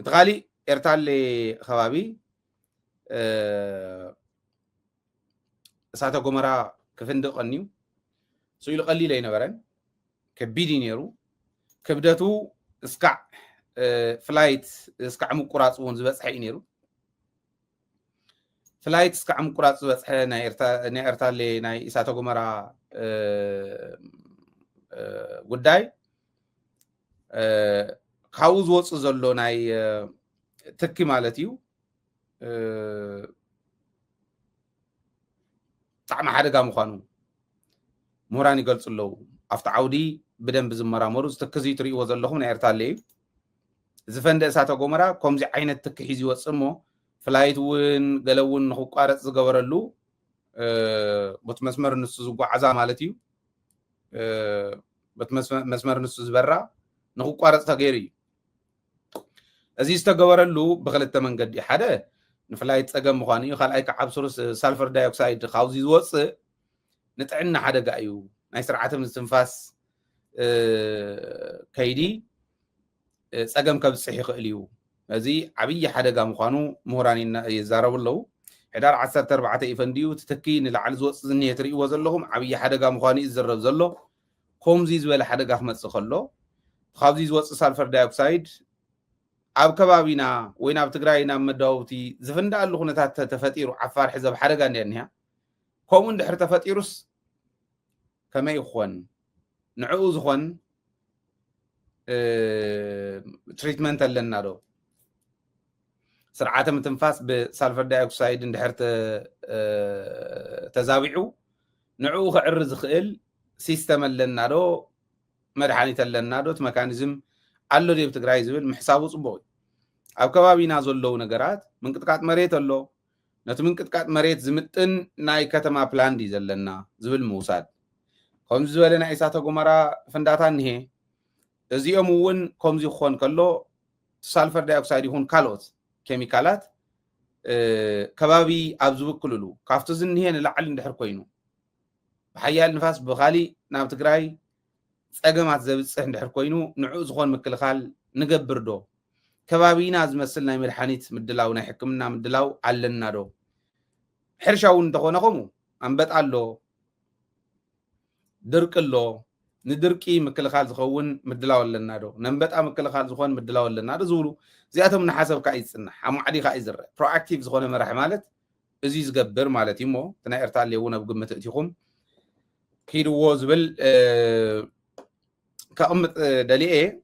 تغالي إرتالي خوابي ساعة قمرة كفندق النيو سويل قليل ينبرن كبيدي نيرو كبدتو اسكع فلايت اسكع مقراص ون زبصحي نيرو فلايت اسكع مقراص زبصح ناي إرتالي ناي ساعة قمرة ጉዳይ ካብኡ ዝወፅእ ዘሎ ናይ ትኪ ማለት እዩ ብጣዕሚ ሓደጋ ምዃኑ ምሁራን ይገልፁ ኣለዉ ኣብቲ ዓውዲ ብደንቢ ዝመራመሩ ዝትኪ እዚ ትሪእዎ ዘለኹም ናይ ኤርታሌ እዩ ዝፈንድእ እሳተ ጎመራ ከምዚ ዓይነት ትኪ ሒዙ ይወፅእ እሞ ፍላይት እውን ገለ እውን ንክቋረፅ ዝገበረሉ በቲ መስመር ንሱ ዝጓዓዛ ማለት እዩ بت مسمر نص زبرة نخقارص تغيري ازي استغبرلو بخلت منقد حدا نفلايت صقم مخاني خلاي كعب سورس سلفر دايوكسايد خاوزي زوص نطعنا حدقا ايو ناي سرعه من التنفاس كيدي صقم كبصح يخليو ازي عبي حدقا مخانو مهراني يزاربلو حدار 14 يفنديو تتكين لعل زوص زنيه تريو زلهم عبي حدقا مخاني يزرب زلو كومزي زوال حدقا خمص خلو خابزي زوص سلفر دايوكسايد ኣብ ከባቢና ወይ ናብ ትግራይና መዳውቲ ዝፍንዳሉ ኩነታት ተፈጢሩ ዓፋር ሕዘብ ሓደጋ እንድያ ከምኡ እንድሕር ተፈጢሩስ ከመይ ይኾን ንዕኡ ዝኾን ትሪትመንት ኣለና ዶ ስርዓተ ምትንፋስ ብሳልፈር ዳይኦክሳይድ እንድሕር ተዛቢዑ ንዕኡ ክዕሪ ዝኽእል ሲስተም ኣለና ዶ መድሓኒት ኣለና ዶ መካኒዝም ኣሎ ዲብ ትግራይ ዝብል ምሕሳቡ ጽቡቕ ኣብ ከባቢና ዘለዉ ነገራት ምንቅጥቃጥ መሬት ኣሎ ነቲ ምንቅጥቃጥ መሬት ዝምጥን ናይ ከተማ ፕላን ዲ ዘለና ዝብል ምውሳድ ከምዚ ዝበለ ናይ እሳተ ጎመራ ፍንዳታ እንሄ እዚኦም እውን ከምዚ ክኾን ከሎ ሳልፈር ዳይኦክሳይድ ይኹን ካልኦት ኬሚካላት ከባቢ ኣብ ዝብክልሉ ካብቲ ዝንሄ ንላዕሊ እንድሕር ኮይኑ ብሓያል ንፋስ ብኻሊእ ናብ ትግራይ ፀገማት ዘብፅሕ እንድሕር ኮይኑ ንዕኡ ዝኾን ምክልኻል ንገብር ዶ ከባቢና ዝመስል ናይ መድሓኒት ምድላው ናይ ሕክምና ምድላው ኣለና ዶ ሕርሻ እውን እንተኾነ ከምኡ ኣንበጣ ኣሎ ድርቂ ኣሎ ንድርቂ ምክልኻል ዝኸውን ምድላው ኣለና ዶ ነንበጣ ምክልኻል ዝኾን ምድላው ኣለና ዶ ዝብሉ እዚኣቶም ንሓሰብካ ይፅንሕ ኣብ ማዕዲኻ ይዝርእ ፕሮኣክቲቭ ዝኾነ መራሒ ማለት እዚ ዝገብር ማለት እዩ እሞ እቲ ናይ ኤርታሌ እውን ኣብ ግምት እቲኹም ኪድዎ ዝብል كأمت دليل